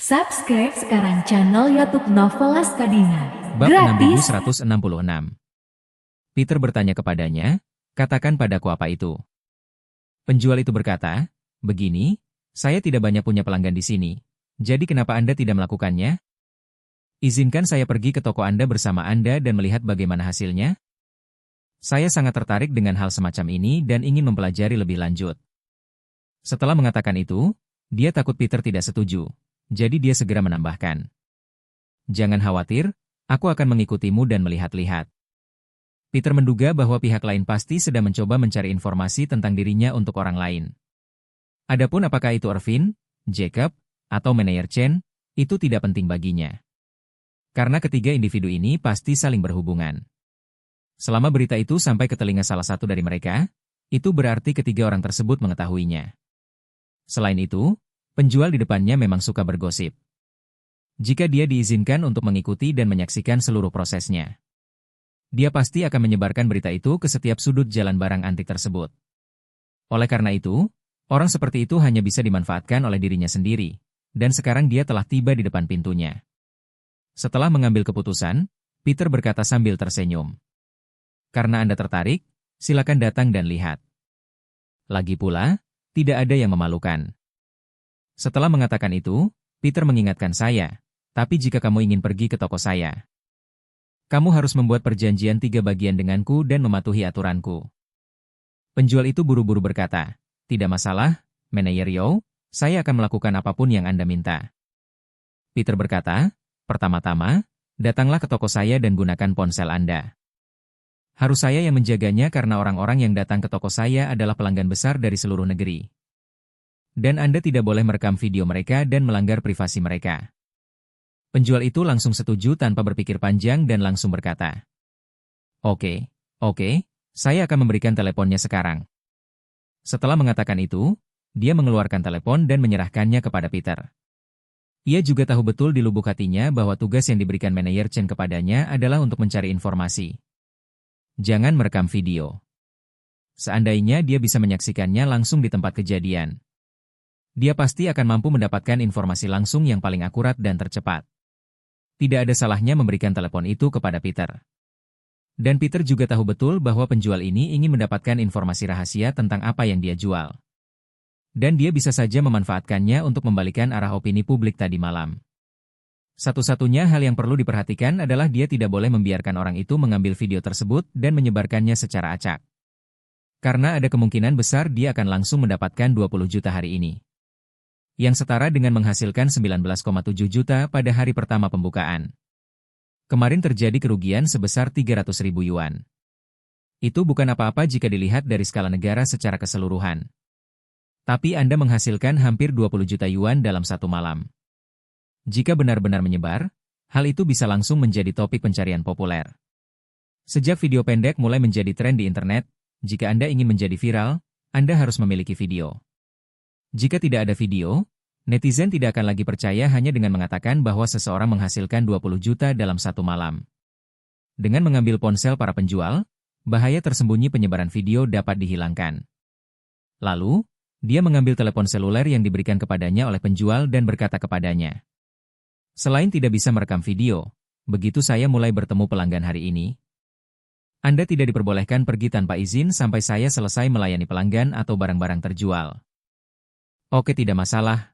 Subscribe sekarang channel YouTube Novelas Kadina. Bab Gratis. 6166. Peter bertanya kepadanya, "Katakan padaku apa itu?" Penjual itu berkata, "Begini, saya tidak banyak punya pelanggan di sini. Jadi kenapa Anda tidak melakukannya? Izinkan saya pergi ke toko Anda bersama Anda dan melihat bagaimana hasilnya. Saya sangat tertarik dengan hal semacam ini dan ingin mempelajari lebih lanjut." Setelah mengatakan itu, dia takut Peter tidak setuju. Jadi dia segera menambahkan, "Jangan khawatir, aku akan mengikutimu dan melihat-lihat." Peter menduga bahwa pihak lain pasti sedang mencoba mencari informasi tentang dirinya untuk orang lain. Adapun apakah itu Irvin, Jacob, atau manajer Chen, itu tidak penting baginya. Karena ketiga individu ini pasti saling berhubungan. Selama berita itu sampai ke telinga salah satu dari mereka, itu berarti ketiga orang tersebut mengetahuinya. Selain itu, penjual di depannya memang suka bergosip. Jika dia diizinkan untuk mengikuti dan menyaksikan seluruh prosesnya, dia pasti akan menyebarkan berita itu ke setiap sudut jalan barang antik tersebut. Oleh karena itu, orang seperti itu hanya bisa dimanfaatkan oleh dirinya sendiri, dan sekarang dia telah tiba di depan pintunya. Setelah mengambil keputusan, Peter berkata sambil tersenyum, "Karena Anda tertarik, silakan datang dan lihat. Lagi pula, tidak ada yang memalukan." Setelah mengatakan itu, Peter mengingatkan saya, "Tapi jika kamu ingin pergi ke toko saya, kamu harus membuat perjanjian 3 bagian denganku dan mematuhi aturanku." Penjual itu buru-buru berkata, "Tidak masalah, manajer Yao, saya akan melakukan apapun yang Anda minta." Peter berkata, "Pertama-tama, datanglah ke toko saya dan gunakan ponsel Anda. Harus saya yang menjaganya karena orang-orang yang datang ke toko saya adalah pelanggan besar dari seluruh negeri. Dan Anda tidak boleh merekam video mereka dan melanggar privasi mereka." Penjual itu langsung setuju tanpa berpikir panjang dan langsung berkata, Oke, saya akan memberikan teleponnya sekarang." Setelah mengatakan itu, dia mengeluarkan telepon dan menyerahkannya kepada Peter. Ia juga tahu betul di lubuk hatinya bahwa tugas yang diberikan manajer Chen kepadanya adalah untuk mencari informasi. Jangan merekam video. Seandainya dia bisa menyaksikannya langsung di tempat kejadian, dia pasti akan mampu mendapatkan informasi langsung yang paling akurat dan tercepat. Tidak ada salahnya memberikan telepon itu kepada Peter. Dan Peter juga tahu betul bahwa penjual ini ingin mendapatkan informasi rahasia tentang apa yang dia jual. Dan dia bisa saja memanfaatkannya untuk membalikan arah opini publik tadi malam. Satu-satunya hal yang perlu diperhatikan adalah dia tidak boleh membiarkan orang itu mengambil video tersebut dan menyebarkannya secara acak. Karena ada kemungkinan besar dia akan langsung mendapatkan 20 juta hari ini, yang setara dengan menghasilkan 19,7 juta pada hari pertama pembukaan. Kemarin terjadi kerugian sebesar 300.000 yuan. Itu bukan apa-apa jika dilihat dari skala negara secara keseluruhan. Tapi Anda menghasilkan hampir 20 juta yuan dalam satu malam. Jika benar-benar menyebar, hal itu bisa langsung menjadi topik pencarian populer. Sejak video pendek mulai menjadi tren di internet, jika Anda ingin menjadi viral, Anda harus memiliki video. Jika tidak ada video, netizen tidak akan lagi percaya hanya dengan mengatakan bahwa seseorang menghasilkan 20 juta dalam satu malam. Dengan mengambil ponsel para penjual, bahaya tersembunyi penyebaran video dapat dihilangkan. Lalu, dia mengambil telepon seluler yang diberikan kepadanya oleh penjual dan berkata kepadanya, "Selain tidak bisa merekam video, begitu saya mulai bertemu pelanggan hari ini, Anda tidak diperbolehkan pergi tanpa izin sampai saya selesai melayani pelanggan atau barang-barang terjual." "Oke, tidak masalah."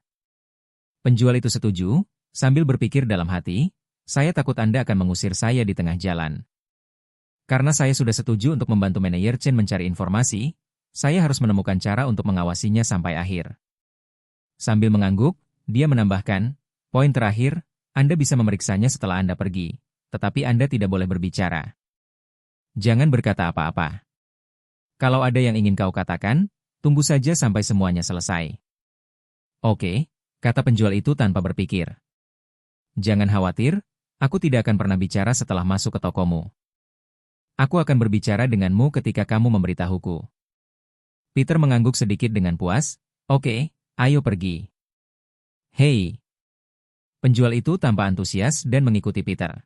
Penjual itu setuju, sambil berpikir dalam hati, "Saya takut Anda akan mengusir saya di tengah jalan. Karena saya sudah setuju untuk membantu manajer Chen mencari informasi, saya harus menemukan cara untuk mengawasinya sampai akhir." Sambil mengangguk, dia menambahkan, "Poin terakhir, Anda bisa memeriksanya setelah Anda pergi, tetapi Anda tidak boleh berbicara. Jangan berkata apa-apa. Kalau ada yang ingin kau katakan, tunggu saja sampai semuanya selesai." "Oke," kata penjual itu tanpa berpikir. "Jangan khawatir, aku tidak akan pernah bicara setelah masuk ke tokomu. Aku akan berbicara denganmu ketika kamu memberitahuku." Peter mengangguk sedikit dengan puas. "Oke, ayo pergi." "Hei." Penjual itu tanpa antusias dan mengikuti Peter.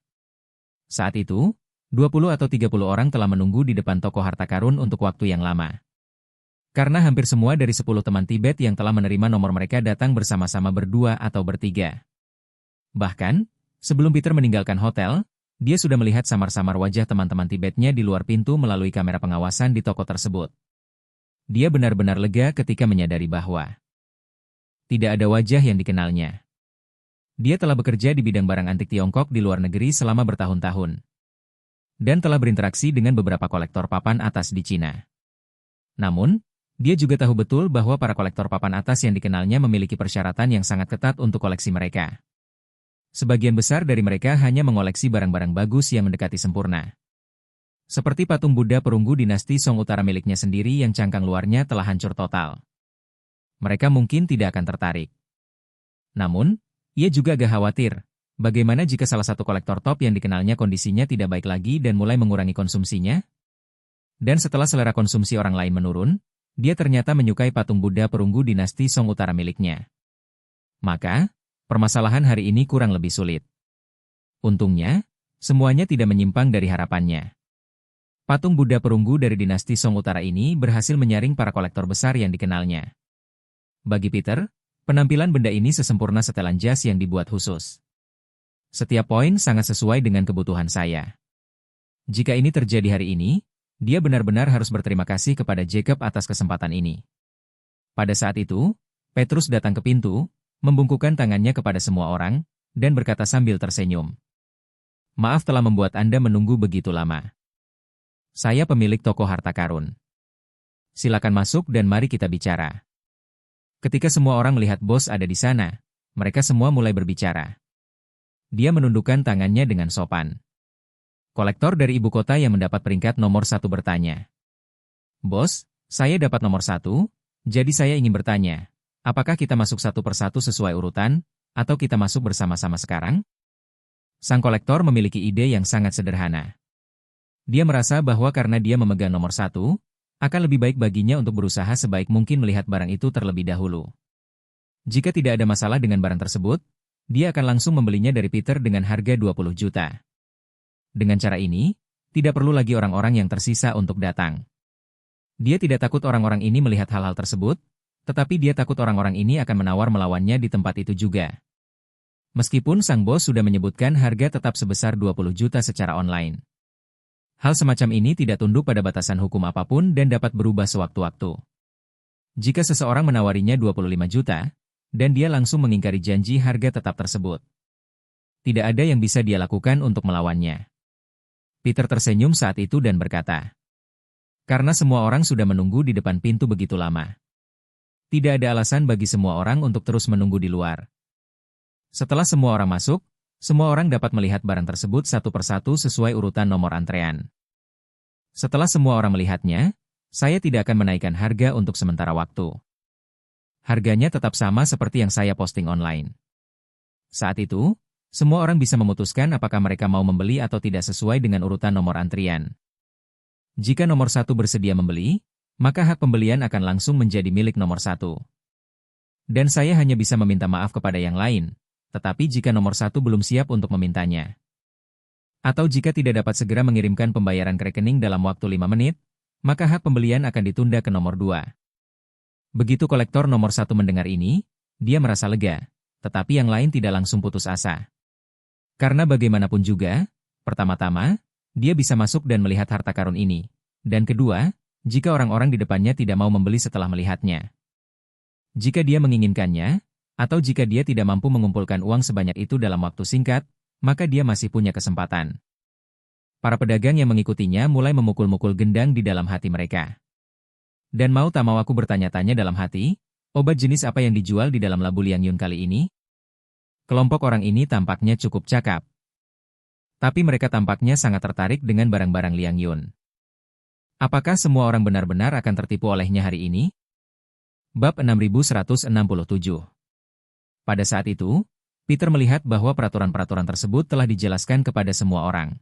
Saat itu, 20 atau 30 orang telah menunggu di depan toko harta karun untuk waktu yang lama. Karena hampir semua dari 10 teman Tibet yang telah menerima nomor mereka datang bersama-sama berdua atau bertiga. Bahkan, sebelum Peter meninggalkan hotel, dia sudah melihat samar-samar wajah teman-teman Tibetnya di luar pintu melalui kamera pengawasan di toko tersebut. Dia benar-benar lega ketika menyadari bahwa tidak ada wajah yang dikenalnya. Dia telah bekerja di bidang barang antik Tiongkok di luar negeri selama bertahun-tahun. Dan telah berinteraksi dengan beberapa kolektor papan atas di Cina. Namun, dia juga tahu betul bahwa para kolektor papan atas yang dikenalnya memiliki persyaratan yang sangat ketat untuk koleksi mereka. Sebagian besar dari mereka hanya mengoleksi barang-barang bagus yang mendekati sempurna. Seperti patung Buddha perunggu dinasti Song Utara miliknya sendiri yang cangkang luarnya telah hancur total. Mereka mungkin tidak akan tertarik. Namun, ia juga agak khawatir. Bagaimana jika salah satu kolektor top yang dikenalnya kondisinya tidak baik lagi dan mulai mengurangi konsumsinya? Dan setelah selera konsumsi orang lain menurun, dia ternyata menyukai patung Buddha perunggu dinasti Song Utara miliknya. Maka, permasalahan hari ini kurang lebih sulit. Untungnya, semuanya tidak menyimpang dari harapannya. Patung Buddha perunggu dari dinasti Song Utara ini berhasil menyaring para kolektor besar yang dikenalnya. Bagi Peter, penampilan benda ini sesempurna setelan jas yang dibuat khusus. Setiap poin sangat sesuai dengan kebutuhan saya. Jika ini terjadi hari ini, dia benar-benar harus berterima kasih kepada Jacob atas kesempatan ini. Pada saat itu, Petrus datang ke pintu, membungkukkan tangannya kepada semua orang, dan berkata sambil tersenyum. Maaf telah membuat Anda menunggu begitu lama. Saya pemilik toko harta karun. Silakan masuk dan mari kita bicara. Ketika semua orang melihat bos ada di sana, mereka semua mulai berbicara. Dia menundukkan tangannya dengan sopan. Kolektor dari ibu kota yang mendapat peringkat nomor 1 bertanya. Bos, saya dapat nomor 1, jadi saya ingin bertanya, apakah kita masuk satu persatu sesuai urutan, atau kita masuk bersama-sama sekarang? Sang kolektor memiliki ide yang sangat sederhana. Dia merasa bahwa karena dia memegang nomor 1, akan lebih baik baginya untuk berusaha sebaik mungkin melihat barang itu terlebih dahulu. Jika tidak ada masalah dengan barang tersebut, dia akan langsung membelinya dari Peter dengan harga 20 juta. Dengan cara ini, tidak perlu lagi orang-orang yang tersisa untuk datang. Dia tidak takut orang-orang ini melihat hal-hal tersebut, tetapi dia takut orang-orang ini akan menawar melawannya di tempat itu juga. Meskipun sang bos sudah menyebutkan harga tetap sebesar 20 juta secara online. Hal semacam ini tidak tunduk pada batasan hukum apapun dan dapat berubah sewaktu-waktu. Jika seseorang menawarinya 25 juta, dan dia langsung mengingkari janji harga tetap tersebut. Tidak ada yang bisa dia lakukan untuk melawannya. Peter tersenyum saat itu dan berkata, karena semua orang sudah menunggu di depan pintu begitu lama. Tidak ada alasan bagi semua orang untuk terus menunggu di luar. Setelah semua orang masuk, semua orang dapat melihat barang tersebut satu persatu sesuai urutan nomor antrean. Setelah semua orang melihatnya, saya tidak akan menaikkan harga untuk sementara waktu. Harganya tetap sama seperti yang saya posting online. Saat itu, semua orang bisa memutuskan apakah mereka mau membeli atau tidak sesuai dengan urutan nomor antrian. Jika nomor 1 bersedia membeli, maka hak pembelian akan langsung menjadi milik nomor 1. Dan saya hanya bisa meminta maaf kepada yang lain, tetapi jika nomor 1 belum siap untuk memintanya. Atau jika tidak dapat segera mengirimkan pembayaran ke rekening dalam waktu 5 menit, maka hak pembelian akan ditunda ke nomor 2. Begitu kolektor nomor 1 mendengar ini, dia merasa lega, tetapi yang lain tidak langsung putus asa. Karena bagaimanapun juga, pertama-tama, dia bisa masuk dan melihat harta karun ini. Dan kedua, jika orang-orang di depannya tidak mau membeli setelah melihatnya. Jika dia menginginkannya, atau jika dia tidak mampu mengumpulkan uang sebanyak itu dalam waktu singkat, maka dia masih punya kesempatan. Para pedagang yang mengikutinya mulai memukul-mukul gendang di dalam hati mereka. Dan mau tak mau aku bertanya-tanya dalam hati, obat jenis apa yang dijual di dalam Labu Liang Yun kali ini? Kelompok orang ini tampaknya cukup cakap. Tapi mereka tampaknya sangat tertarik dengan barang-barang Liang Yun. Apakah semua orang benar-benar akan tertipu olehnya hari ini? Bab 6167. Pada saat itu, Peter melihat bahwa peraturan-peraturan tersebut telah dijelaskan kepada semua orang.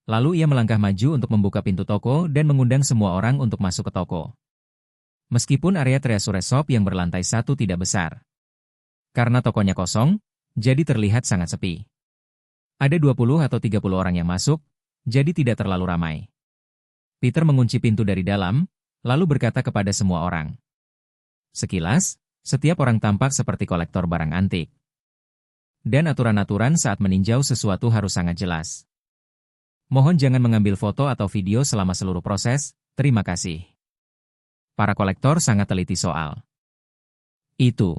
Lalu ia melangkah maju untuk membuka pintu toko dan mengundang semua orang untuk masuk ke toko. Meskipun area treasure shop yang berlantai 1 tidak besar. Karena tokonya kosong, jadi terlihat sangat sepi. Ada 20 atau 30 orang yang masuk, jadi tidak terlalu ramai. Peter mengunci pintu dari dalam, lalu berkata kepada semua orang. Sekilas, setiap orang tampak seperti kolektor barang antik. dan aturan-aturan saat meninjau sesuatu harus sangat jelas. Mohon jangan mengambil foto atau video selama seluruh proses, terima kasih. Para kolektor sangat teliti soal itu.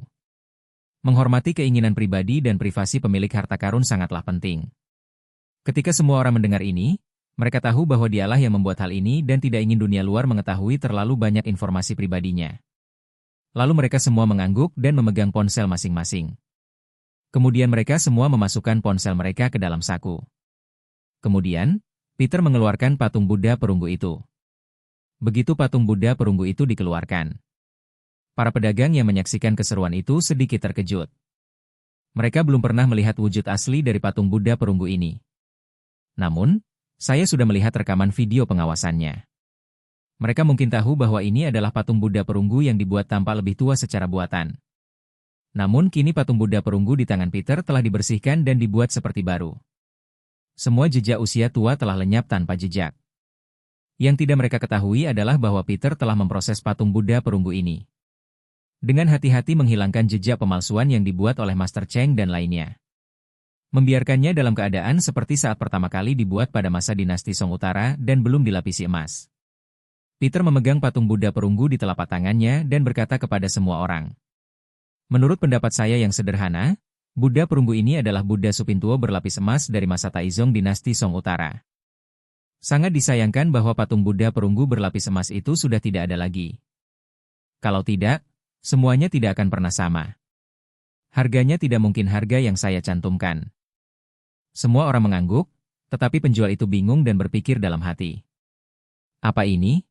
Menghormati keinginan pribadi dan privasi pemilik harta karun sangatlah penting. Ketika semua orang mendengar ini, mereka tahu bahwa dialah yang membuat hal ini dan tidak ingin dunia luar mengetahui terlalu banyak informasi pribadinya. Lalu mereka semua mengangguk dan memegang ponsel masing-masing. Kemudian mereka semua memasukkan ponsel mereka ke dalam saku. Kemudian, Peter mengeluarkan patung Buddha perunggu itu. Begitu patung Buddha perunggu itu dikeluarkan, para pedagang yang menyaksikan keseruan itu sedikit terkejut. Mereka belum pernah melihat wujud asli dari patung Buddha perunggu ini. Namun, saya sudah melihat rekaman video pengawasannya. Mereka mungkin tahu bahwa ini adalah patung Buddha perunggu yang dibuat tampak lebih tua secara buatan. Namun kini patung Buddha perunggu di tangan Peter telah dibersihkan dan dibuat seperti baru. Semua jejak usia tua telah lenyap tanpa jejak. Yang tidak mereka ketahui adalah bahwa Peter telah memproses patung Buddha perunggu ini dengan hati-hati menghilangkan jejak pemalsuan yang dibuat oleh Master Cheng dan lainnya. Membiarkannya dalam keadaan seperti saat pertama kali dibuat pada masa dinasti Song Utara dan belum dilapisi emas. Peter memegang patung Buddha perunggu di telapak tangannya dan berkata kepada semua orang, "Menurut pendapat saya yang sederhana, Buddha perunggu ini adalah Buddha Supintuo berlapis emas dari masa Taizong dinasti Song Utara. Sangat disayangkan bahwa patung Buddha perunggu berlapis emas itu sudah tidak ada lagi. Kalau tidak, semuanya tidak akan pernah sama. Harganya tidak mungkin harga yang saya cantumkan." Semua orang mengangguk, tetapi penjual itu bingung dan berpikir dalam hati. Apa ini?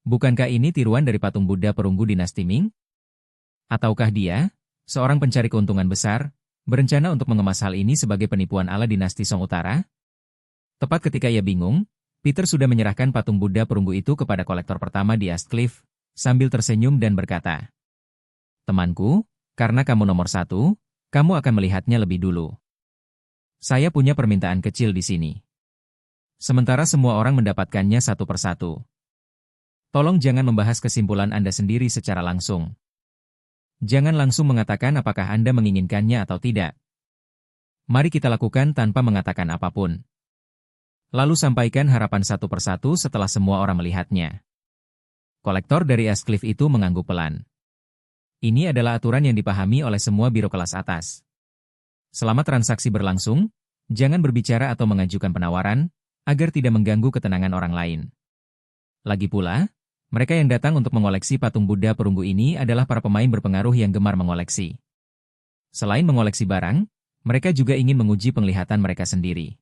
Bukankah ini tiruan dari patung Buddha perunggu dinasti Ming? Ataukah dia, seorang pencari keuntungan besar, berencana untuk mengemas hal ini sebagai penipuan ala dinasti Song Utara? Tepat ketika ia bingung, Peter sudah menyerahkan patung Buddha perunggu itu kepada kolektor pertama di Astcliff, sambil tersenyum dan berkata, "Temanku, karena kamu nomor 1, kamu akan melihatnya lebih dulu. Saya punya permintaan kecil di sini. Sementara semua orang mendapatkannya satu persatu. Tolong jangan membahas kesimpulan Anda sendiri secara langsung. Jangan langsung mengatakan apakah Anda menginginkannya atau tidak. Mari kita lakukan tanpa mengatakan apapun. Lalu sampaikan harapan satu persatu setelah semua orang melihatnya." Kolektor dari Astcliff itu mengangguk pelan. Ini adalah aturan yang dipahami oleh semua biro kelas atas. Selama transaksi berlangsung, jangan berbicara atau mengajukan penawaran, agar tidak mengganggu ketenangan orang lain. Lagi pula, mereka yang datang untuk mengoleksi patung Buddha perunggu ini adalah para pemain berpengaruh yang gemar mengoleksi. Selain mengoleksi barang, mereka juga ingin menguji penglihatan mereka sendiri.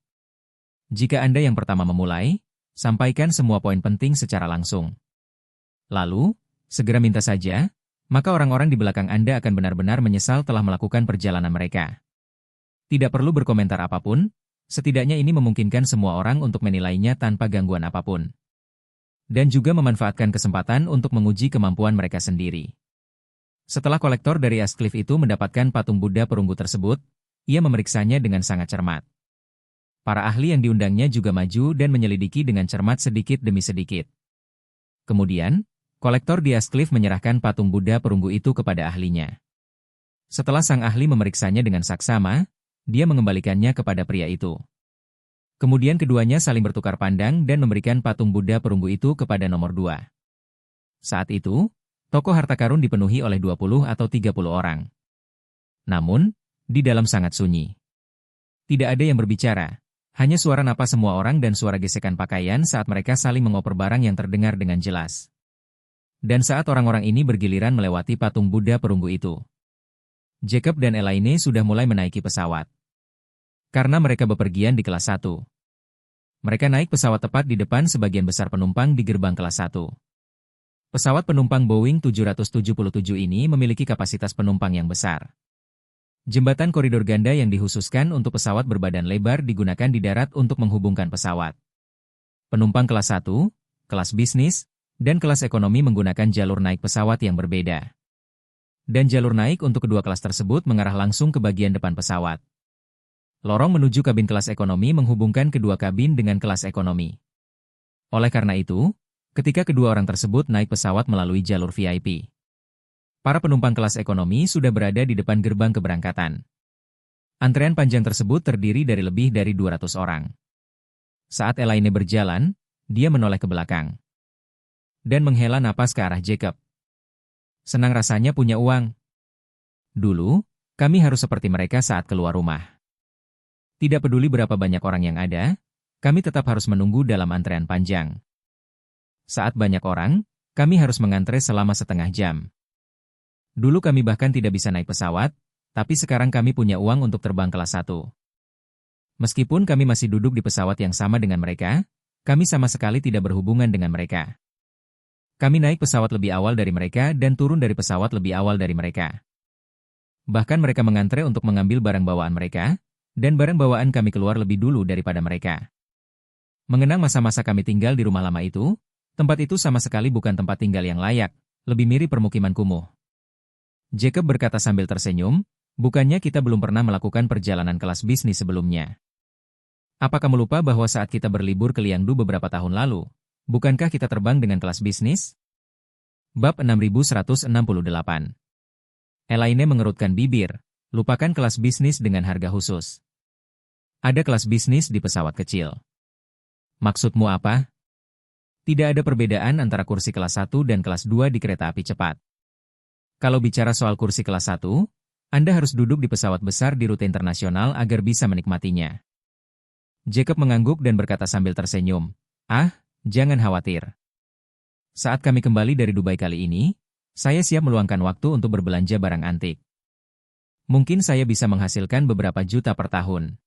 Jika Anda yang pertama memulai, sampaikan semua poin penting secara langsung. Lalu, segera minta saja, maka orang-orang di belakang Anda akan benar-benar menyesal telah melakukan perjalanan mereka. Tidak perlu berkomentar apapun, setidaknya ini memungkinkan semua orang untuk menilainya tanpa gangguan apapun. Dan juga memanfaatkan kesempatan untuk menguji kemampuan mereka sendiri. Setelah kolektor dari Astcliff itu mendapatkan patung Buddha perunggu tersebut, ia memeriksanya dengan sangat cermat. Para ahli yang diundangnya juga maju dan menyelidiki dengan cermat sedikit demi sedikit. Kemudian, kolektor di Astcliff menyerahkan patung Buddha perunggu itu kepada ahlinya. Setelah sang ahli memeriksanya dengan saksama, dia mengembalikannya kepada pria itu. Kemudian keduanya saling bertukar pandang dan memberikan patung Buddha perunggu itu kepada nomor 2. Saat itu, toko harta karun dipenuhi oleh 20 atau 30 orang. Namun, di dalam sangat sunyi. Tidak ada yang berbicara, hanya suara napas semua orang dan suara gesekan pakaian saat mereka saling mengoper barang yang terdengar dengan jelas. Dan saat orang-orang ini bergiliran melewati patung Buddha perunggu itu, Jacob dan Elaine sudah mulai menaiki pesawat. Karena mereka bepergian di kelas 1. Mereka naik pesawat tepat di depan sebagian besar penumpang di gerbang kelas 1. Pesawat penumpang Boeing 777 ini memiliki kapasitas penumpang yang besar. Jembatan koridor ganda yang dikhususkan untuk pesawat berbadan lebar digunakan di darat untuk menghubungkan pesawat. Penumpang kelas 1, kelas bisnis, dan kelas ekonomi menggunakan jalur naik pesawat yang berbeda. Dan jalur naik untuk kedua kelas tersebut mengarah langsung ke bagian depan pesawat. Lorong menuju kabin kelas ekonomi menghubungkan kedua kabin dengan kelas ekonomi. Oleh karena itu, ketika kedua orang tersebut naik pesawat melalui jalur VIP, para penumpang kelas ekonomi sudah berada di depan gerbang keberangkatan. Antrean panjang tersebut terdiri dari lebih dari 200 orang. Saat Elaine berjalan, dia menoleh ke belakang dan menghela napas ke arah Jacob. Senang rasanya punya uang. Dulu, kami harus seperti mereka saat keluar rumah. Tidak peduli berapa banyak orang yang ada, kami tetap harus menunggu dalam antrean panjang. Saat banyak orang, kami harus mengantre selama setengah jam. Dulu kami bahkan tidak bisa naik pesawat, tapi sekarang kami punya uang untuk terbang kelas 1. Meskipun kami masih duduk di pesawat yang sama dengan mereka, kami sama sekali tidak berhubungan dengan mereka. Kami naik pesawat lebih awal dari mereka dan turun dari pesawat lebih awal dari mereka. Bahkan mereka mengantre untuk mengambil barang bawaan mereka, dan barang bawaan kami keluar lebih dulu daripada mereka. Mengenang masa-masa kami tinggal di rumah lama itu, tempat itu sama sekali bukan tempat tinggal yang layak, lebih mirip permukiman kumuh. Jacob berkata sambil tersenyum, bukannya kita belum pernah melakukan perjalanan kelas bisnis sebelumnya. Apa kamu lupa bahwa saat kita berlibur ke Liangdu beberapa tahun lalu, bukankah kita terbang dengan kelas bisnis? Bab 6168. Elaine mengerutkan bibir, lupakan kelas bisnis dengan harga khusus. Ada kelas bisnis di pesawat kecil. Maksudmu apa? Tidak ada perbedaan antara kursi kelas 1 dan kelas 2 di kereta api cepat. Kalau bicara soal kursi kelas 1, Anda harus duduk di pesawat besar di rute internasional agar bisa menikmatinya. Jacob mengangguk dan berkata sambil tersenyum, jangan khawatir. Saat kami kembali dari Dubai kali ini, saya siap meluangkan waktu untuk berbelanja barang antik. Mungkin saya bisa menghasilkan beberapa juta per tahun.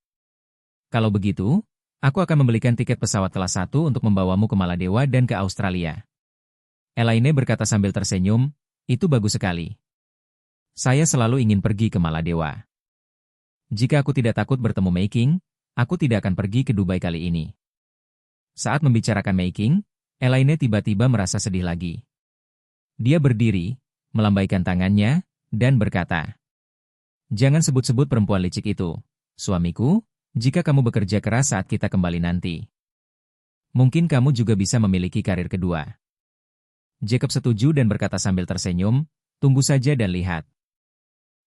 Kalau begitu, aku akan membelikan tiket pesawat kelas 1 untuk membawamu ke Maladewa dan ke Australia. Elaine berkata sambil tersenyum, itu bagus sekali. Saya selalu ingin pergi ke Maladewa. Jika aku tidak takut bertemu Mei Qing, aku tidak akan pergi ke Dubai kali ini. Saat membicarakan Mei Qing, Elaine tiba-tiba merasa sedih lagi. Dia berdiri, melambaikan tangannya, dan berkata, "Jangan sebut-sebut perempuan licik itu, suamiku. Jika kamu bekerja keras saat kita kembali nanti, mungkin kamu juga bisa memiliki karir kedua." Jacob setuju dan berkata sambil tersenyum, "Tunggu saja dan lihat."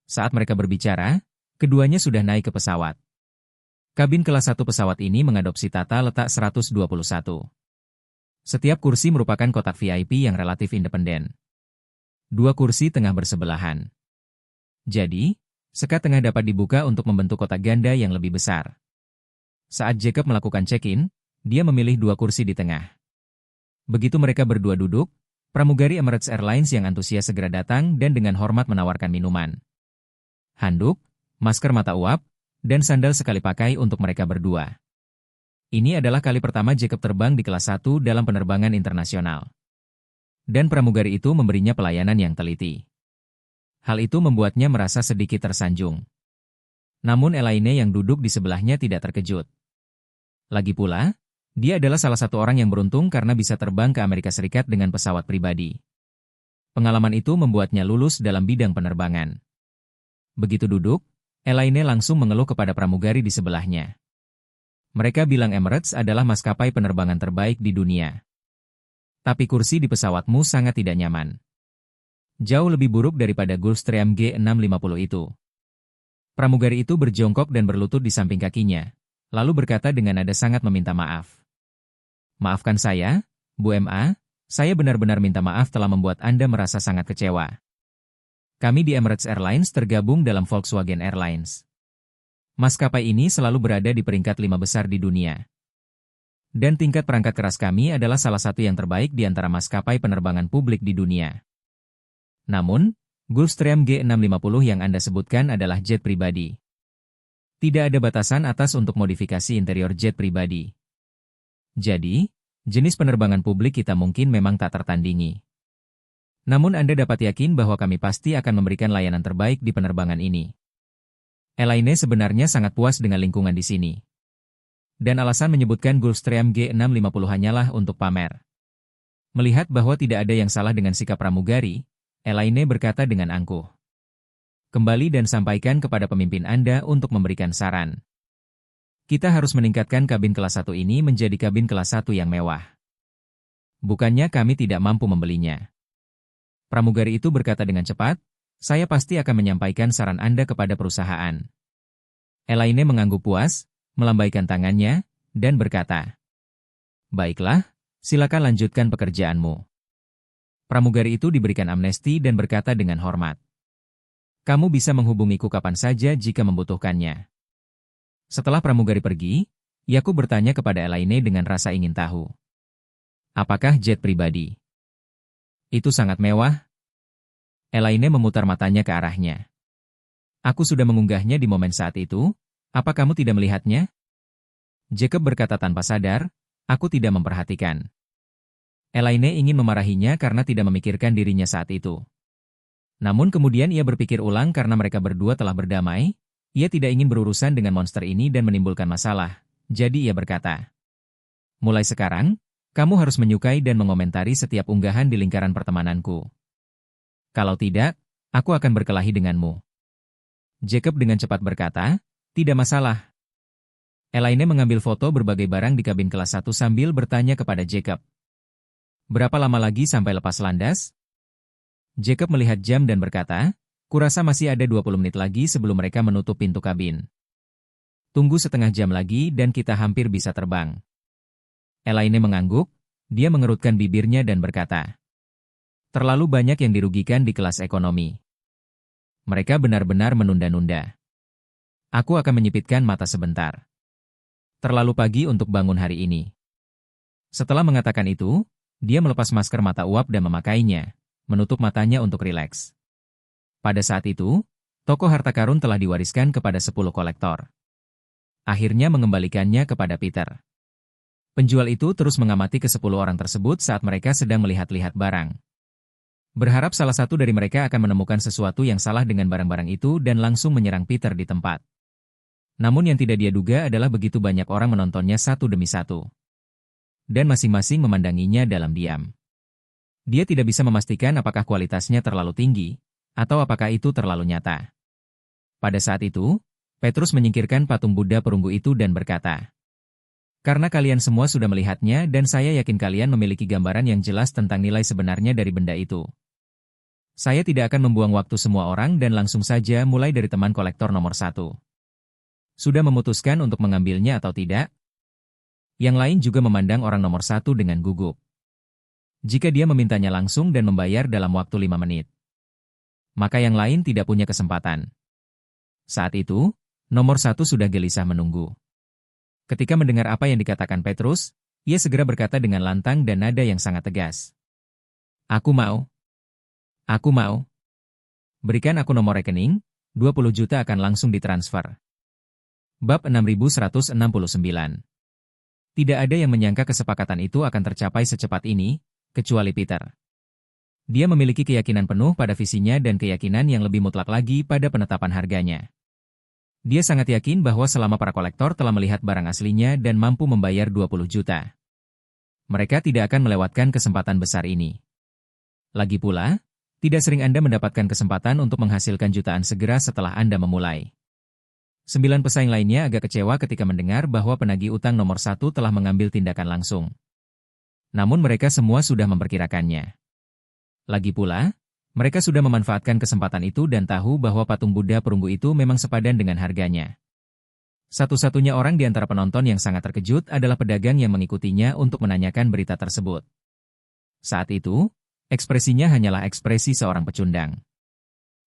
Saat mereka berbicara, keduanya sudah naik ke pesawat. Kabin kelas 1 pesawat ini mengadopsi tata letak 121. Setiap kursi merupakan kotak VIP yang relatif independen. 2 kursi tengah bersebelahan. Jadi, sekat tengah dapat dibuka untuk membentuk kotak ganda yang lebih besar. Saat Jacob melakukan check-in, dia memilih 2 kursi di tengah. Begitu mereka berdua duduk, pramugari Emirates Airlines yang antusias segera datang dan dengan hormat menawarkan minuman, handuk, masker mata uap, dan sandal sekali pakai untuk mereka berdua. Ini adalah kali pertama Jacob terbang di kelas 1 dalam penerbangan internasional. Dan pramugari itu memberinya pelayanan yang teliti. Hal itu membuatnya merasa sedikit tersanjung. Namun Elaine yang duduk di sebelahnya tidak terkejut. Lagi pula, dia adalah salah satu orang yang beruntung karena bisa terbang ke Amerika Serikat dengan pesawat pribadi. Pengalaman itu membuatnya lulus dalam bidang penerbangan. Begitu duduk, Elaine langsung mengeluh kepada pramugari di sebelahnya. Mereka bilang Emirates adalah maskapai penerbangan terbaik di dunia. Tapi kursi di pesawatmu sangat tidak nyaman. Jauh lebih buruk daripada Gulfstream G650 itu. Pramugari itu berjongkok dan berlutut di samping kakinya, lalu berkata dengan nada sangat meminta maaf. "Maafkan saya, Bu MA, saya benar-benar minta maaf telah membuat Anda merasa sangat kecewa. Kami di Emirates Airlines tergabung dalam Volkswagen Airlines. Maskapai ini selalu berada di peringkat 5 besar di dunia. Dan tingkat perangkat keras kami adalah salah satu yang terbaik di antara maskapai penerbangan publik di dunia. Namun, Gulfstream G650 yang Anda sebutkan adalah jet pribadi. Tidak ada batasan atas untuk modifikasi interior jet pribadi. Jadi, jenis penerbangan publik kita mungkin memang tak tertandingi. Namun Anda dapat yakin bahwa kami pasti akan memberikan layanan terbaik di penerbangan ini." Elaine sebenarnya sangat puas dengan lingkungan di sini. Dan alasan menyebutkan Gulfstream G650 hanyalah untuk pamer. Melihat bahwa tidak ada yang salah dengan sikap pramugari, Elaine berkata dengan angkuh, "Kembali dan sampaikan kepada pemimpin Anda untuk memberikan saran. Kita harus meningkatkan kabin kelas 1 ini menjadi kabin kelas 1 yang mewah. Bukannya kami tidak mampu membelinya." Pramugari itu berkata dengan cepat, "Saya pasti akan menyampaikan saran Anda kepada perusahaan." Elaine mengangguk puas, melambaikan tangannya, dan berkata, "Baiklah, silakan lanjutkan pekerjaanmu." Pramugari itu diberikan amnesti dan berkata dengan hormat, "Kamu bisa menghubungiku kapan saja jika membutuhkannya." Setelah pramugari pergi, Yakub bertanya kepada Elaine dengan rasa ingin tahu. "Apakah jet pribadi? Itu sangat mewah?" Elaine memutar matanya ke arahnya. "Aku sudah mengunggahnya di momen saat itu, apa kamu tidak melihatnya?" Jacob berkata tanpa sadar, "Aku tidak memperhatikan." Elaine ingin memarahinya karena tidak memikirkan dirinya saat itu. Namun kemudian ia berpikir ulang karena mereka berdua telah berdamai, ia tidak ingin berurusan dengan monster ini dan menimbulkan masalah, jadi ia berkata, "Mulai sekarang, kamu harus menyukai dan mengomentari setiap unggahan di lingkaran pertemananku. Kalau tidak, aku akan berkelahi denganmu." Jacob dengan cepat berkata, "Tidak masalah." Elaine mengambil foto berbagai barang di kabin kelas 1 sambil bertanya kepada Jacob, "Berapa lama lagi sampai lepas landas?" Jacob melihat jam dan berkata, "Kurasa masih ada 20 menit lagi sebelum mereka menutup pintu kabin. Tunggu setengah jam lagi dan kita hampir bisa terbang." Elaine mengangguk, dia mengerutkan bibirnya dan berkata, "Terlalu banyak yang dirugikan di kelas ekonomi. Mereka benar-benar menunda-nunda. Aku akan menyipitkan mata sebentar. Terlalu pagi untuk bangun hari ini." Setelah mengatakan itu, dia melepas masker mata uap dan memakainya, menutup matanya untuk rileks. Pada saat itu, toko harta karun telah diwariskan kepada 10 kolektor. Akhirnya mengembalikannya kepada Peter. Penjual itu terus mengamati ke-10 orang tersebut saat mereka sedang melihat-lihat barang. Berharap salah satu dari mereka akan menemukan sesuatu yang salah dengan barang-barang itu dan langsung menyerang Peter di tempat. Namun yang tidak dia duga adalah begitu banyak orang menontonnya satu demi satu. Dan masing-masing memandanginya dalam diam. Dia tidak bisa memastikan apakah kualitasnya terlalu tinggi, atau apakah itu terlalu nyata. Pada saat itu, Petrus menyingkirkan patung Buddha perunggu itu dan berkata, "Karena kalian semua sudah melihatnya dan saya yakin kalian memiliki gambaran yang jelas tentang nilai sebenarnya dari benda itu. Saya tidak akan membuang waktu semua orang dan langsung saja mulai dari teman kolektor nomor 1. Sudah memutuskan untuk mengambilnya atau tidak?" Yang lain juga memandang orang nomor 1 dengan gugup. Jika dia memintanya langsung dan membayar dalam waktu 5 menit, maka yang lain tidak punya kesempatan. Saat itu, nomor 1 sudah gelisah menunggu. Ketika mendengar apa yang dikatakan Petrus, ia segera berkata dengan lantang dan nada yang sangat tegas. "Aku mau. Aku mau. Berikan aku nomor rekening, 20 juta akan langsung ditransfer." Bab 6169. Tidak ada yang menyangka kesepakatan itu akan tercapai secepat ini, kecuali Peter. Dia memiliki keyakinan penuh pada visinya dan keyakinan yang lebih mutlak lagi pada penetapan harganya. Dia sangat yakin bahwa selama para kolektor telah melihat barang aslinya dan mampu membayar 20 juta. Mereka tidak akan melewatkan kesempatan besar ini. Lagi pula, tidak sering Anda mendapatkan kesempatan untuk menghasilkan jutaan segera setelah Anda memulai. 9 pesaing lainnya agak kecewa ketika mendengar bahwa penagih utang nomor 1 telah mengambil tindakan langsung. Namun mereka semua sudah memperkirakannya. Lagi pula, mereka sudah memanfaatkan kesempatan itu dan tahu bahwa patung Buddha perunggu itu memang sepadan dengan harganya. Satu-satunya orang di antara penonton yang sangat terkejut adalah pedagang yang mengikutinya untuk menanyakan berita tersebut. Saat itu, ekspresinya hanyalah ekspresi seorang pecundang.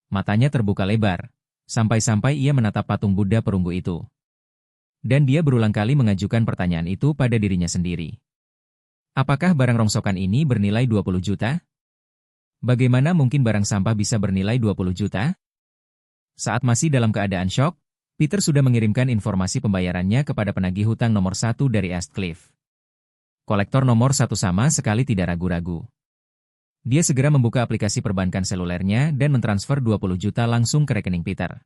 Matanya terbuka lebar, sampai-sampai ia menatap patung Buddha perunggu itu. Dan dia berulang kali mengajukan pertanyaan itu pada dirinya sendiri. Apakah barang rongsokan ini bernilai 20 juta? Bagaimana mungkin barang sampah bisa bernilai 20 juta? Saat masih dalam keadaan syok, Peter sudah mengirimkan informasi pembayarannya kepada penagih hutang nomor 1 dari Eastcliff. Kolektor nomor 1 sama sekali tidak ragu-ragu. Dia segera membuka aplikasi perbankan selulernya dan mentransfer 20 juta langsung ke rekening Peter.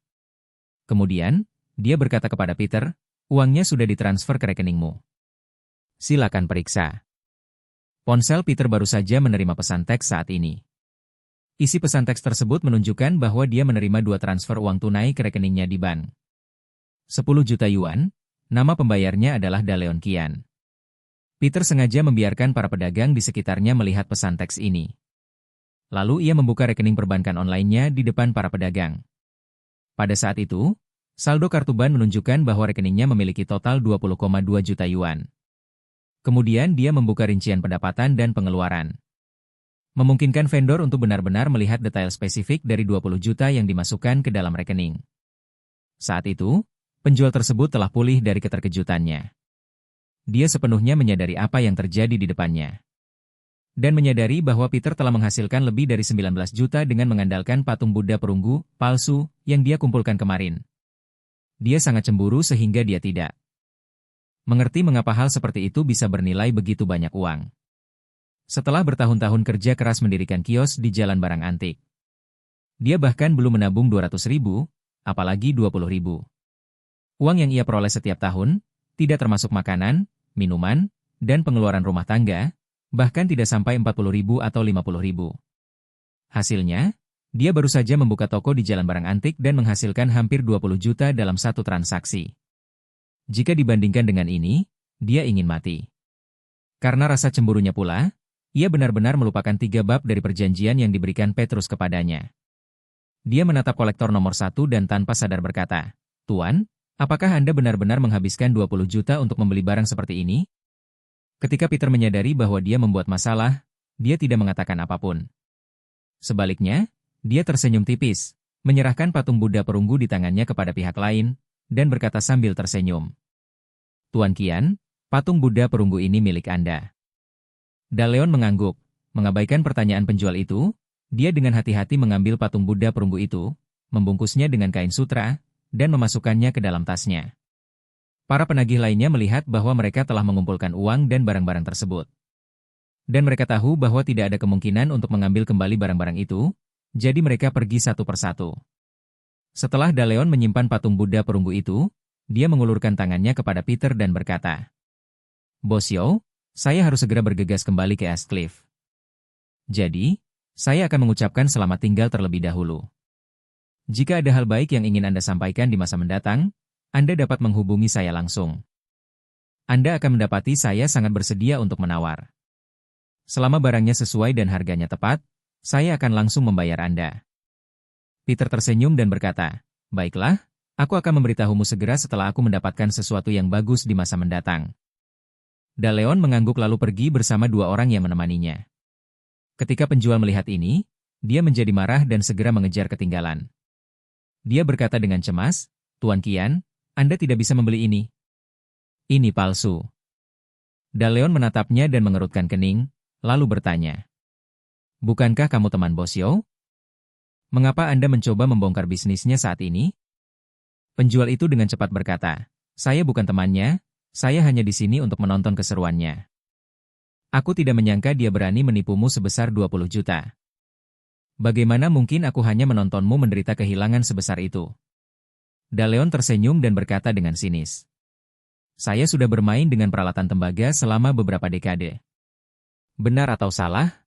Kemudian, dia berkata kepada Peter, "Uangnya sudah ditransfer ke rekeningmu. Silakan periksa." Ponsel Peter baru saja menerima pesan teks saat ini. Isi pesan teks tersebut menunjukkan bahwa dia menerima 2 transfer uang tunai ke rekeningnya di bank. 10 juta yuan, nama pembayarnya adalah Daleon Qian. Peter sengaja membiarkan para pedagang di sekitarnya melihat pesan teks ini. Lalu ia membuka rekening perbankan online-nya di depan para pedagang. Pada saat itu, Saldo kartu ban menunjukkan bahwa rekeningnya memiliki total 20,2 juta yuan. Kemudian dia membuka rincian pendapatan dan pengeluaran. Memungkinkan vendor untuk benar-benar melihat detail spesifik dari 20 juta yang dimasukkan ke dalam rekening. Saat itu, penjual tersebut telah pulih dari keterkejutannya. Dia sepenuhnya menyadari apa yang terjadi di depannya. Dan menyadari bahwa Peter telah menghasilkan lebih dari 19 juta dengan mengandalkan patung Buddha perunggu, palsu, yang dia kumpulkan kemarin. Dia sangat cemburu sehingga dia tidak mengerti mengapa hal seperti itu bisa bernilai begitu banyak uang. Setelah bertahun-tahun kerja keras mendirikan kios di Jalan Barang Antik, dia bahkan belum menabung 200.000, apalagi 20.000. Uang yang ia peroleh setiap tahun, tidak termasuk makanan, minuman, dan pengeluaran rumah tangga, bahkan tidak sampai 40.000 atau 50.000. Hasilnya, dia baru saja membuka toko di Jalan Barang Antik dan menghasilkan hampir 20 juta dalam satu transaksi. Jika dibandingkan dengan ini, dia ingin mati. Karena rasa cemburunya pula, ia benar-benar melupakan 3 bab dari perjanjian yang diberikan Petrus kepadanya. Dia menatap kolektor nomor 1 dan tanpa sadar berkata, "Tuan, apakah Anda benar-benar menghabiskan 20 juta untuk membeli barang seperti ini?" Ketika Peter menyadari bahwa dia membuat masalah, dia tidak mengatakan apapun. Sebaliknya, dia tersenyum tipis, menyerahkan patung Buddha perunggu di tangannya kepada pihak lain, dan berkata sambil tersenyum, "Tuan Qian, patung Buddha perunggu ini milik Anda." Daleon mengangguk, mengabaikan pertanyaan penjual itu. Dia dengan hati-hati mengambil patung Buddha perunggu itu, membungkusnya dengan kain sutra, dan memasukkannya ke dalam tasnya. Para penagih lainnya melihat bahwa mereka telah mengumpulkan uang dan barang-barang tersebut. Dan mereka tahu bahwa tidak ada kemungkinan untuk mengambil kembali barang-barang itu, jadi mereka pergi satu persatu. Setelah Daleon menyimpan patung Buddha perunggu itu, dia mengulurkan tangannya kepada Peter dan berkata, "Bos Yo, saya harus segera bergegas kembali ke Ascliffe. Jadi, saya akan mengucapkan selamat tinggal terlebih dahulu. Jika ada hal baik yang ingin Anda sampaikan di masa mendatang, Anda dapat menghubungi saya langsung. Anda akan mendapati saya sangat bersedia untuk menawar. Selama barangnya sesuai dan harganya tepat, saya akan langsung membayar Anda." Peter tersenyum dan berkata, "Baiklah, aku akan memberitahumu segera setelah aku mendapatkan sesuatu yang bagus di masa mendatang." Daleon mengangguk lalu pergi bersama 2 orang yang menemaninya. Ketika penjual melihat ini, dia menjadi marah dan segera mengejar ketinggalan. Dia berkata dengan cemas, "Tuan Qian, Anda tidak bisa membeli ini. Ini palsu." Daleon menatapnya dan mengerutkan kening, lalu bertanya, "Bukankah kamu teman Bos Yo? Mengapa Anda mencoba membongkar bisnisnya saat ini?" Penjual itu dengan cepat berkata, "Saya bukan temannya, saya hanya di sini untuk menonton keseruannya. Aku tidak menyangka dia berani menipumu sebesar 20 juta. Bagaimana mungkin aku hanya menontonmu menderita kehilangan sebesar itu?" Daleon tersenyum dan berkata dengan sinis, "Saya sudah bermain dengan peralatan tembaga selama beberapa dekade. Benar atau salah?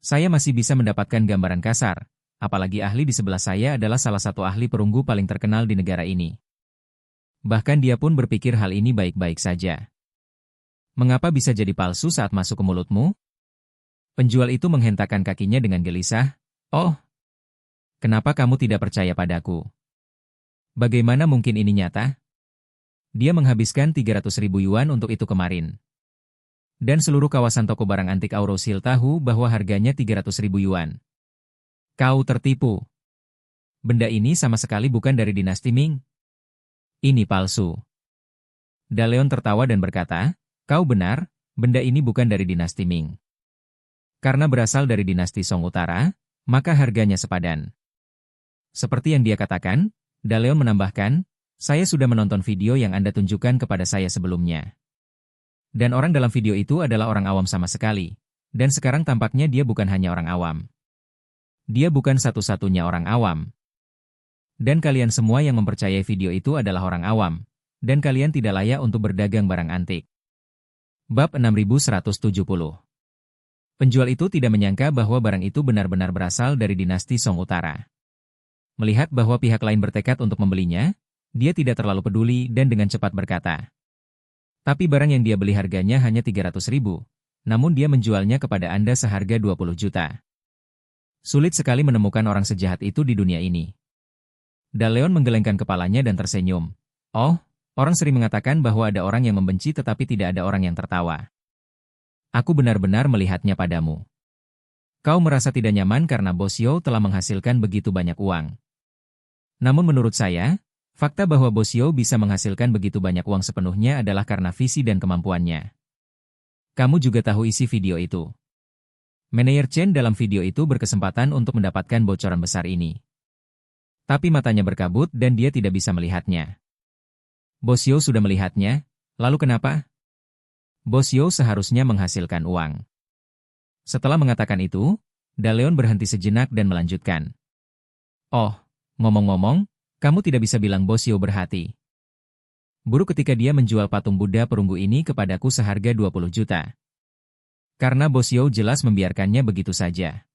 Saya masih bisa mendapatkan gambaran kasar, apalagi ahli di sebelah saya adalah salah satu ahli perunggu paling terkenal di negara ini. Bahkan dia pun berpikir hal ini baik-baik saja. Mengapa bisa jadi palsu saat masuk ke mulutmu?" Penjual itu menghentakkan kakinya dengan gelisah. "Oh, kenapa kamu tidak percaya padaku? Bagaimana mungkin ini nyata?" Dia menghabiskan 300.000 yuan untuk itu kemarin. Dan seluruh kawasan toko barang antik Aurosil tahu bahwa harganya 300.000 yuan. "Kau tertipu. Benda ini sama sekali bukan dari dinasti Ming. Ini palsu." Daleon tertawa dan berkata, "Kau benar, benda ini bukan dari dinasti Ming. Karena berasal dari dinasti Song Utara, maka harganya sepadan." Seperti yang dia katakan, Daleon menambahkan, "Saya sudah menonton video yang Anda tunjukkan kepada saya sebelumnya. Dan orang dalam video itu adalah orang awam sama sekali. Dan sekarang tampaknya dia bukan hanya orang awam. Dia bukan satu-satunya orang awam. Dan kalian semua yang mempercayai video itu adalah orang awam. Dan kalian tidak layak untuk berdagang barang antik." Bab 6170. Penjual itu tidak menyangka bahwa barang itu benar-benar berasal dari dinasti Song Utara. Melihat bahwa pihak lain bertekad untuk membelinya, dia tidak terlalu peduli dan dengan cepat berkata, "Tapi barang yang dia beli harganya hanya 300.000, namun dia menjualnya kepada Anda seharga 20 juta. Sulit sekali menemukan orang sejahat itu di dunia ini." Daleon menggelengkan kepalanya dan tersenyum. Oh, orang sering mengatakan bahwa ada orang yang membenci tetapi tidak ada orang yang tertawa. Aku benar-benar melihatnya padamu. Kau merasa tidak nyaman karena Bos Yo telah menghasilkan begitu banyak uang. Namun menurut saya, fakta bahwa Bos Yo bisa menghasilkan begitu banyak uang sepenuhnya adalah karena visi dan kemampuannya. Kamu juga tahu isi video itu. Manajer Chen dalam video itu berkesempatan untuk mendapatkan bocoran besar ini. Tapi matanya berkabut dan dia tidak bisa melihatnya. Bos Yo sudah melihatnya, lalu kenapa? Bos Yo seharusnya menghasilkan uang. Setelah mengatakan itu, Daleon berhenti sejenak dan melanjutkan. Oh, ngomong-ngomong, kamu tidak bisa bilang Bos Yo berhati. Buruk ketika dia menjual patung Buddha perunggu ini kepadaku seharga 20 juta. Karena Bos Yo jelas membiarkannya begitu saja.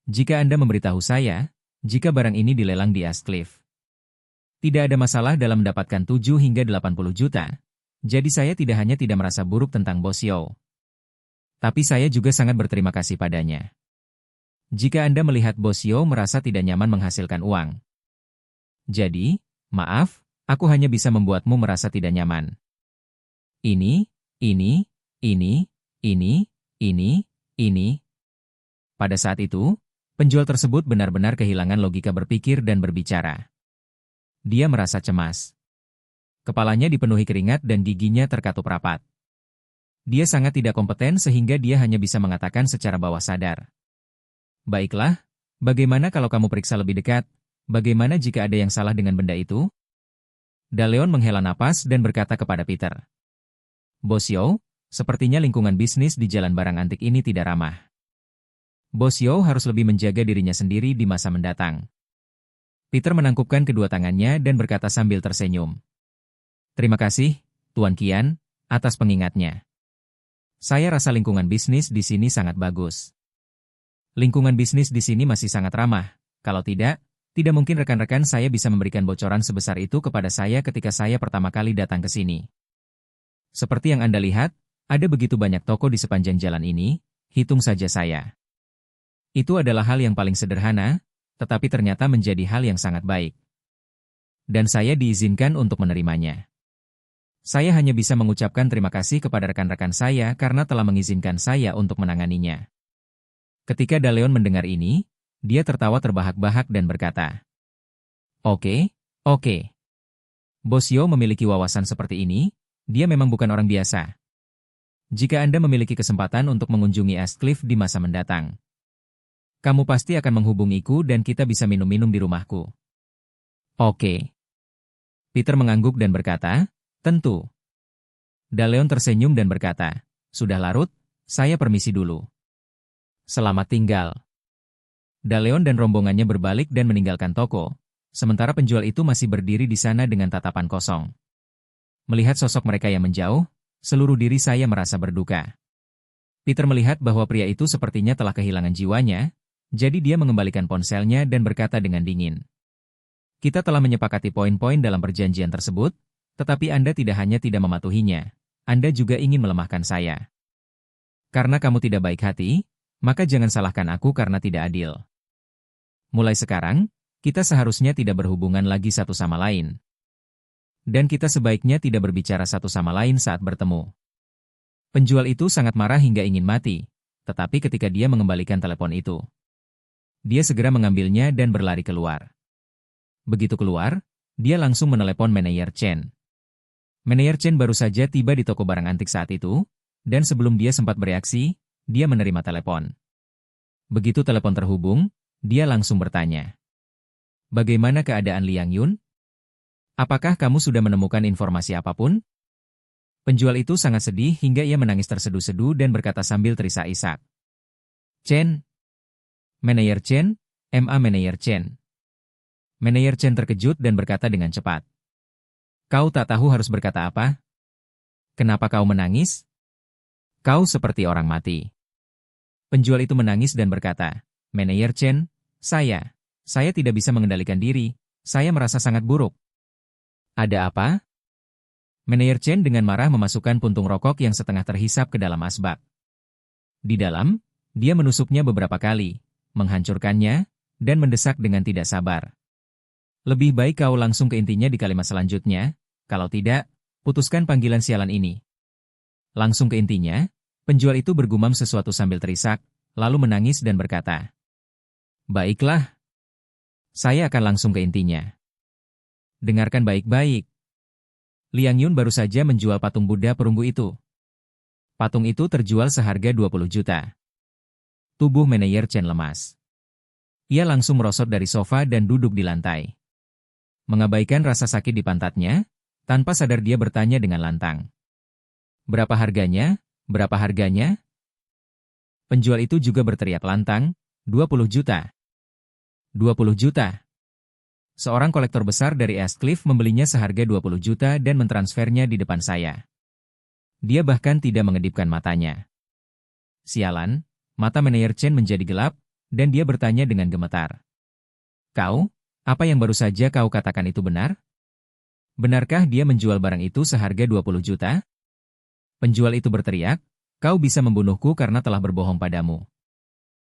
Jika Anda memberitahu saya, jika barang ini dilelang di Ascliff, tidak ada masalah dalam mendapatkan 7 hingga 80 juta, jadi saya tidak hanya tidak merasa buruk tentang Bos Yo. Tapi saya juga sangat berterima kasih padanya. Jika Anda melihat Bos Yo merasa tidak nyaman menghasilkan uang. Jadi, maaf, aku hanya bisa membuatmu merasa tidak nyaman. Ini. Pada saat itu, penjual tersebut benar-benar kehilangan logika berpikir dan berbicara. Dia merasa cemas. Kepalanya dipenuhi keringat dan giginya terkatup rapat. Dia sangat tidak kompeten sehingga dia hanya bisa mengatakan secara bawah sadar. Baiklah, bagaimana kalau kamu periksa lebih dekat? Bagaimana jika ada yang salah dengan benda itu? Daleon menghela napas dan berkata kepada Peter. Bos Yo, sepertinya lingkungan bisnis di jalan barang antik ini tidak ramah. Bos Yo harus lebih menjaga dirinya sendiri di masa mendatang. Peter menangkupkan kedua tangannya dan berkata sambil tersenyum. Terima kasih, Tuan Qian, atas pengingatnya. Saya rasa lingkungan bisnis di sini sangat bagus. Lingkungan bisnis di sini masih sangat ramah. Kalau tidak mungkin rekan-rekan saya bisa memberikan bocoran sebesar itu kepada saya ketika saya pertama kali datang ke sini. Seperti yang Anda lihat, ada begitu banyak toko di sepanjang jalan ini, hitung saja saya. Itu adalah hal yang paling sederhana, tetapi ternyata menjadi hal yang sangat baik. Dan saya diizinkan untuk menerimanya. Saya hanya bisa mengucapkan terima kasih kepada rekan-rekan saya karena telah mengizinkan saya untuk menanganinya. Ketika Daleon mendengar ini, dia tertawa terbahak-bahak dan berkata, Oke. Bos Yo memiliki wawasan seperti ini, dia memang bukan orang biasa. Jika Anda memiliki kesempatan untuk mengunjungi Ascliff di masa mendatang, kamu pasti akan menghubungiku dan kita bisa minum-minum di rumahku. Oke. Peter mengangguk dan berkata, tentu. Daleon tersenyum dan berkata, sudah larut, saya permisi dulu. Selamat tinggal. Daleon dan rombongannya berbalik dan meninggalkan toko, sementara penjual itu masih berdiri di sana dengan tatapan kosong. Melihat sosok mereka yang menjauh, seluruh diri saya merasa berduka. Peter melihat bahwa pria itu sepertinya telah kehilangan jiwanya, jadi dia mengembalikan ponselnya dan berkata dengan dingin. Kita telah menyepakati poin-poin dalam perjanjian tersebut, tetapi Anda tidak hanya tidak mematuhinya, Anda juga ingin melemahkan saya. Karena kamu tidak baik hati, maka jangan salahkan aku karena tidak adil. Mulai sekarang, kita seharusnya tidak berhubungan lagi satu sama lain. Dan kita sebaiknya tidak berbicara satu sama lain saat bertemu. Penjual itu sangat marah hingga ingin mati, tetapi ketika dia mengembalikan telepon itu, dia segera mengambilnya dan berlari keluar. Begitu keluar, dia langsung menelepon manajer Chen. Manajer Chen baru saja tiba di toko barang antik saat itu, dan sebelum dia sempat bereaksi, dia menerima telepon. Begitu telepon terhubung, dia langsung bertanya. Bagaimana keadaan Liang Yun? Apakah kamu sudah menemukan informasi apapun? Penjual itu sangat sedih hingga ia menangis terseduh-seduh dan berkata sambil terisak-isak. Chen. Manajer Chen, Manajer Chen. Manajer Chen terkejut dan berkata dengan cepat. Kau tak tahu harus berkata apa? Kenapa kau menangis? Kau seperti orang mati. Penjual itu menangis dan berkata, Manajer Chen, saya tidak bisa mengendalikan diri, saya merasa sangat buruk. Ada apa? Manajer Chen dengan marah memasukkan puntung rokok yang setengah terhisap ke dalam asbak. Di dalam, dia menusuknya beberapa kali, menghancurkannya, dan mendesak dengan tidak sabar. Lebih baik kau langsung ke intinya di kalimat selanjutnya, kalau tidak, putuskan panggilan sialan ini. Langsung ke intinya, penjual itu bergumam sesuatu sambil terisak, lalu menangis dan berkata, "Baiklah, saya akan langsung ke intinya. Dengarkan baik-baik. Liang Yun baru saja menjual patung Buddha perunggu itu. Patung itu terjual seharga 20 juta. Tubuh manajer Chen lemas. Ia langsung merosot dari sofa dan duduk di lantai. Mengabaikan rasa sakit di pantatnya, tanpa sadar dia bertanya dengan lantang. Berapa harganya? Berapa harganya? Penjual itu juga berteriak lantang, 20 juta. 20 juta. Seorang kolektor besar dari East Cliff membelinya seharga 20 juta dan mentransfernya di depan saya. Dia bahkan tidak mengedipkan matanya. Sialan, mata manajer Chen menjadi gelap, dan dia bertanya dengan gemetar. Kau, apa yang baru saja kau katakan itu benar? Benarkah dia menjual barang itu seharga 20 juta? Penjual itu berteriak, kau bisa membunuhku karena telah berbohong padamu.